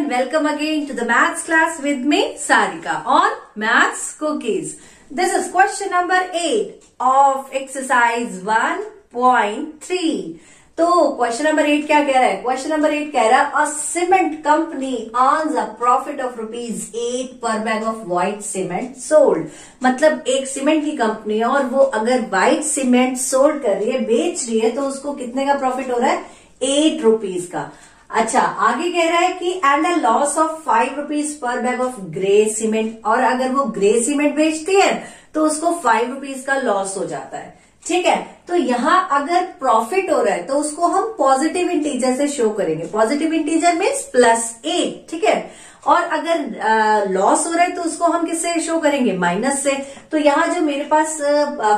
and welcome again to the maths class with me, Sarika, on Maths Cookies. This is question number 8 of exercise 1.3. तो question number 8 क्या कह रहा है? Question number 8 कह रहा है a cement company earns a profit of ₹8 per bag of white cement sold. मतलब एक सीमेंट की कंपनी है और वो अगर व्हाइट सीमेंट सोल्ड कर रही है, बेच रही है, तो उसको कितने का प्रॉफिट हो रहा है? ₹8 का. अच्छा, आगे कह रहा है कि एंड अ लॉस ऑफ ₹5 पर बैग ऑफ ग्रे सीमेंट. और अगर वो ग्रे सीमेंट बेचती है तो उसको ₹5 का लॉस हो जाता है. ठीक है, तो यहां अगर प्रॉफिट हो रहा है तो उसको हम पॉजिटिव इंटीजर से शो करेंगे. Positive integer means +8. ठीक है, और अगर लॉस हो रहा है तो उसको हम किससे शो करेंगे? माइनस से. तो यहाँ जो मेरे पास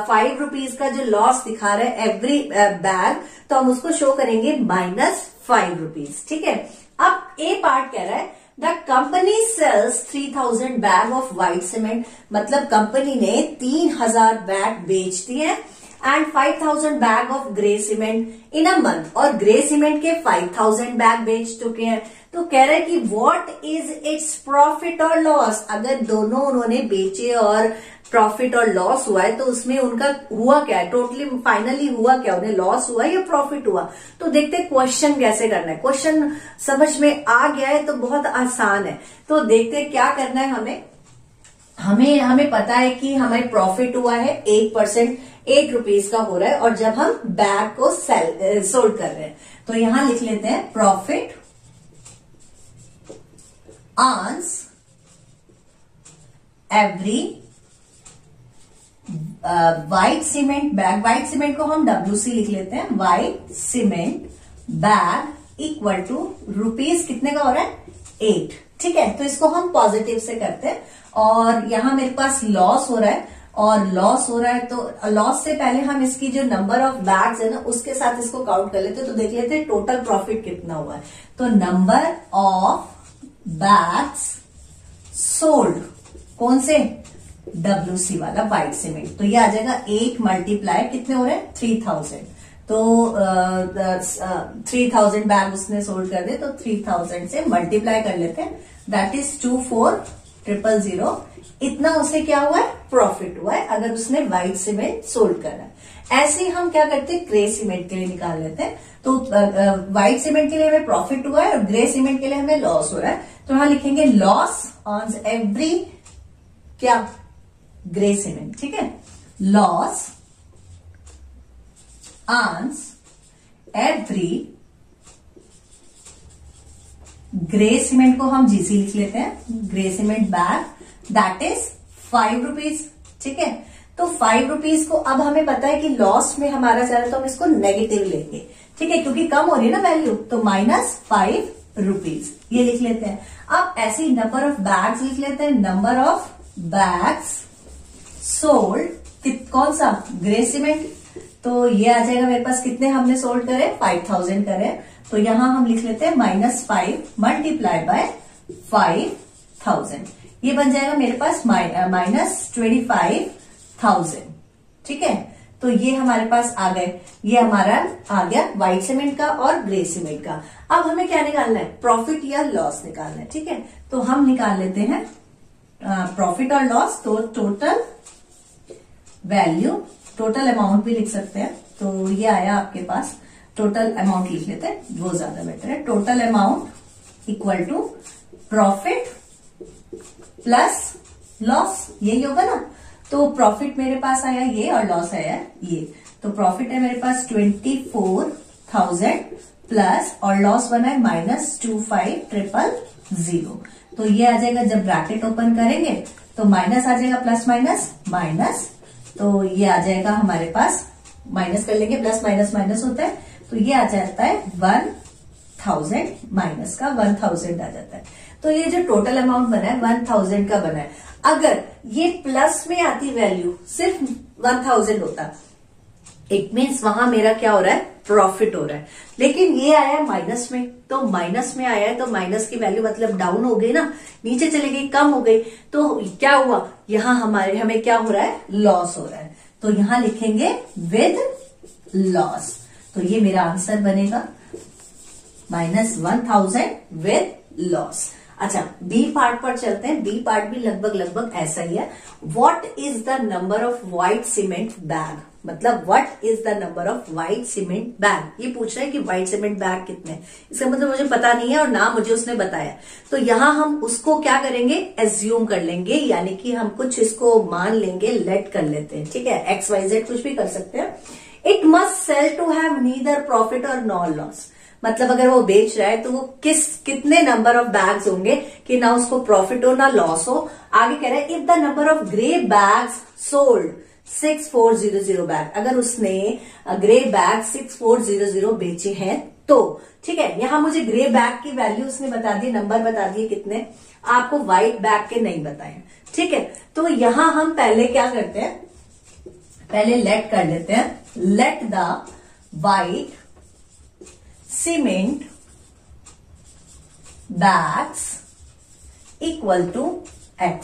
₹5 का जो लॉस दिखा रहा है एवरी बैग, तो हम उसको शो करेंगे -5. ठीक है, अब ए पार्ट कह रहा है the company sells 3000 bag of white cement. मतलब कंपनी ने 3000 बैग बेच दिए and 5000 bag of grey cement in a month. और ग्रे सीमेंट के 5000 बैग बेच चुके हैं. तो कह रहा है कि व्हाट इज इट्स प्रॉफिट और लॉस. अगर दोनों उन्होंने बेचे और प्रॉफिट और लॉस हुआ है तो उसमें उनका हुआ क्या है? टोटली फाइनली हुआ क्या? उन्हें लॉस हुआ या प्रॉफिट हुआ? तो देखते हैं क्वेश्चन कैसे करना है. क्वेश्चन समझ में आ गया है तो बहुत आसान है. तो देखते हैं क्या करना है. हमें पता है कि हमें प्रॉफिट हुआ है 8%, ₹8 का हो रहा है. और जब हम बैग को सोल्ड कर रहे हैं तो यहां लिख लेते हैं profit earns every white cement bag. White cement को हम WC लिख लेते हैं. White cement bag equal to rupees कितने का हो रहा है? 8. ठीक है, तो इसको हम पॉजिटिव से करते हैं. और यहां मेरे पास लॉस हो रहा है, और लॉस हो रहा है तो लॉस से पहले हम इसकी जो नंबर ऑफ बैग्स है ना उसके साथ इसको काउंट कर लेते हैं. तो देख लेते हैं टोटल प्रॉफिट कितना हुआ है. तो नंबर ऑफ बैग्स सोल्ड, कौन से? WC वाला व्हाइट सीमेंट. तो ये आ जाएगा 8 मल्टीप्लाई कितने हो रहे हैं? 3000. तो 3000 बैग उसने सोल्ड कर दे तो 3000 से मल्टीप्लाई कर लेते हैं. That is 24,000. इतना उसे क्या हुआ है? प्रॉफिट हुआ है अगर उसने व्हाइट सीमेंट सोल्ड करा है. ऐसे ही हम क्या करते हैं? ग्रे सीमेंट के लिए निकाल लेते हैं. तो व्हाइट सीमेंट के लिए हमें प्रॉफिट हुआ है और ग्रे सीमेंट के लिए हमें लॉस हो रहा है. तो यहां लिखेंगे लॉस ऑन एवरी क्या? Grey cement. ठीक है, loss on every grey cement को हम GC लिख लेते हैं. Grey cement bag that is ₹5. ठीक है, तो ₹5 को अब हमें पता है कि लॉस में हमारा जा रहा है तो हम इसको नेगेटिव लेंगे. ठीक है, क्योंकि कम हो रही है ना वैल्यू, तो -5 ये लिख लेते हैं. अब ऐसे ही नंबर ऑफ बैग्स लिख लेते हैं. नंबर ऑफ बैग्स सोल्ड, कौन सा? Grey cement. तो ये आ जाएगा मेरे पास कितने हमने सोल्ड करे? 5000 करे. तो यहां हम लिख लेते हैं -5 मल्टीप्लाई बाय 5000. ये बन जाएगा मेरे पास -25,000. ठीक है, तो ये हमारे पास आ गए. ये हमारा आ गया व्हाइट सीमेंट का और ग्रे सीमेंट का. अब हमें क्या निकालना है? प्रॉफिट या लॉस निकालना है. ठीक है, तो हम निकाल लेते हैं प्रॉफिट और लॉस. तो टोटल वैल्यू, टोटल अमाउंट भी लिख सकते हैं. तो ये आया आपके पास, टोटल अमाउंट लिख लेते हैं, वो ज्यादा बेटर है. Total amount equal to profit plus loss, यही होगा ना. तो प्रॉफिट मेरे पास आया ये और लॉस आया ये. तो प्रॉफिट है मेरे पास 24,000 प्लस और लॉस बना है -25,000. तो ये आ जाएगा, जब ब्रैकेट ओपन करेंगे तो माइनस आ जाएगा, प्लस माइनस माइनस. तो ये आ जाएगा हमारे पास, माइनस कर लेंगे, प्लस माइनस माइनस होता है. तो ये आ जाता है 1000 माइनस का 1000 आ जाता है. तो ये जो टोटल अमाउंट बना है 1000 का बना है. अगर ये प्लस में आती वैल्यू सिर्फ 1000 होता, इट मीन्स वहां मेरा क्या हो रहा है? प्रॉफिट हो रहा है. लेकिन ये आया है माइनस में, तो माइनस में आया है तो माइनस की वैल्यू मतलब डाउन हो गई ना, नीचे चली गई, कम हो गई. तो क्या हुआ? यहां हमें क्या हो रहा है? लॉस हो रहा है. तो यहां लिखेंगे विद लॉस. तो ये मेरा आंसर बनेगा -1000 विद लॉस। अच्छा, बी पार्ट पर चलते हैं। बी पार्ट भी लगभग ऐसा ही है। What is the number of white cement bag, मतलब what is the number of white cement bag, ये पूछ रहा है कि व्हाइट सीमेंट बैग कितने। इसका मतलब मुझे पता नहीं है और ना मुझे उसने बताया, तो यहां हम उसको क्या करेंगे, एज्यूम कर लेंगे, यानी कि हम कुछ इसको मान लेंगे, लेट कर लेते हैं, ठीक है, XYZ कुछ भी कर सकते हैं। It must sell to have neither profit और नॉर लॉस, मतलब अगर वो बेच रहा है तो वो कितने नंबर ऑफ बैग्स होंगे कि ना उसको प्रॉफिट हो ना लॉस हो। आगे कह रहा है if the number of grey bags sold 6400 bag, अगर उसने ग्रे बैग 6400 बेचे हैं तो, ठीक है। यहां मुझे ग्रे बैग की वैल्यू उसने बता दी, नंबर बता दिए कितने, आपको व्हाइट बैग के नहीं बताए, ठीक है। तो यहां हम पहले क्या करते हैं, पहले लेट कर लेते हैं, let the white cement bags equal to X,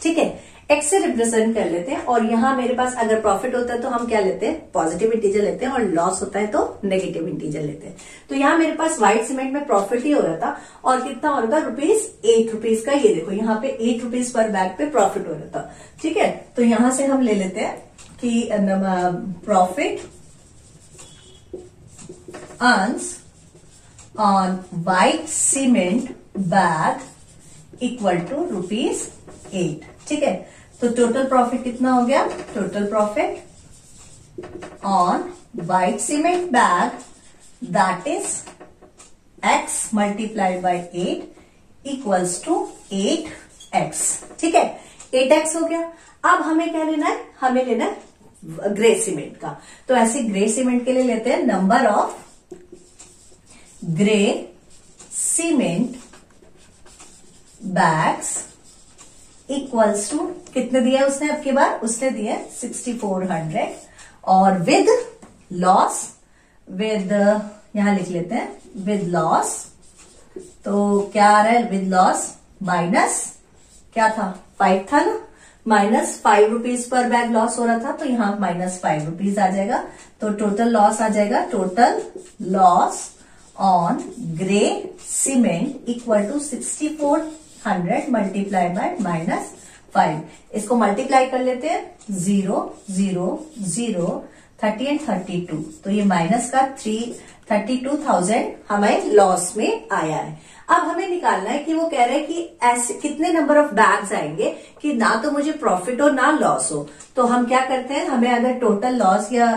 ठीक है, X से रिप्रेजेंट कर लेते हैं। और यहां मेरे पास अगर प्रॉफिट होता है तो हम क्या लेते हैं, पॉजिटिव इंटीजर लेते हैं, और लॉस होता है तो नेगेटिव इंटीजर लेते हैं। तो यहां मेरे पास व्हाइट सीमेंट में प्रॉफिट ही हो रहा था, और कितना हो रहा था, ₹8 का, ये देखो यहाँ पे ₹8 पर बैग पे प्रॉफिट हो रहा था, ठीक है। तो यहां से हम ले लेते हैं कि profit earns on white cement bag equal to ₹8, ठीक है। तो टोटल प्रॉफिट कितना हो गया, total profit on white cement bag that is X multiplied by 8 equals to 8X, ठीक है, 8X हो गया। अब हमें क्या लेना है, हमें लेना है ग्रे सीमेंट का। तो ऐसे ग्रे सीमेंट के लिए लेते हैं number of grey cement bags equals to, कितने दिया उसने, अब की बार उसने दिया 6400, और विद लॉस, विद यहां लिख लेते हैं विद लॉस, तो क्या आ रहा है, विद लॉस माइनस क्या था, 5 था ना, माइनस ₹5 पर बैग लॉस हो रहा था, तो यहां -5 आ जाएगा। तो टोटल लॉस आ जाएगा, total loss on grey cement equal to 6400 multiply by -5। इसको मल्टीप्लाई कर लेते हैं, 0 0 0 30 एंड 32, तो ये माइनस का 32,000 हमें लॉस में आया है। अब हमें निकालना है कि वो कह रहे हैं कि ऐसे कितने नंबर ऑफ बैग्स आएंगे कि ना तो मुझे प्रॉफिट हो ना लॉस हो। तो हम क्या करते हैं, हमें अगर टोटल लॉस या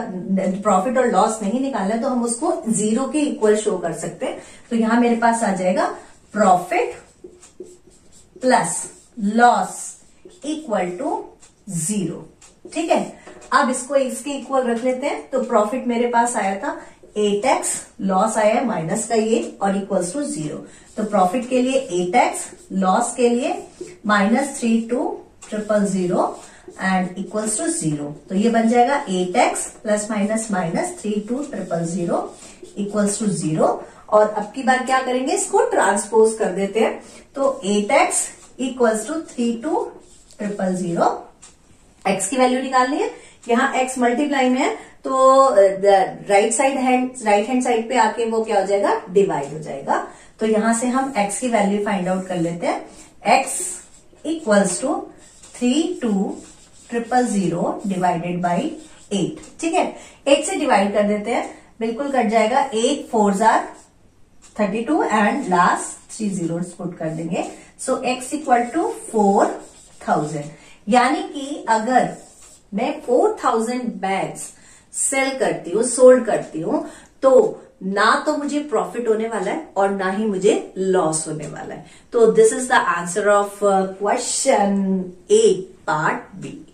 प्रॉफिट और लॉस नहीं निकालना है तो हम उसको 0 के इक्वल शो कर सकते हैं। तो यहां मेरे पास आ जाएगा profit plus loss equal to 0, ठीक है। अब इसको इसके इक्वल रख लेते हैं, तो प्रॉफिट मेरे पास आया था 8X, लॉस आया है माइनस का ये, और इक्वल्स टू 0। तो प्रॉफिट के लिए 8X, लॉस के लिए -32,000 एंड इक्वल्स टू 0। तो ये बन जाएगा 8X plus minus minus 32,000 equals to 0। और अब की बार क्या करेंगे, इसको ट्रांसपोज कर देते हैं। तो 8X इक्वल्स टू 32,000, X की वैल्यू निकालनी है, यहाँ X मल्टीप्लाई में है, तो राइट हैंड साइड पे आके वो क्या हो जाएगा, डिवाइड हो जाएगा। तो यहां से हम X की वैल्यू फाइंड आउट कर लेते हैं। X equals to 32,000 divided by 8, ठीक है। 8 से डिवाइड कर देते हैं, बिल्कुल कट जाएगा, 8 4s are 32 and last 3 zeros put कर देंगे। सो X इक्वल टू 4000, यानी कि अगर मैं 4000 बैग्स सेल करती हूँ, सोल्ड करती हूँ, तो ना तो मुझे प्रॉफिट होने वाला है और ना ही मुझे लॉस होने वाला है। तो this is the answer of question 8 part B.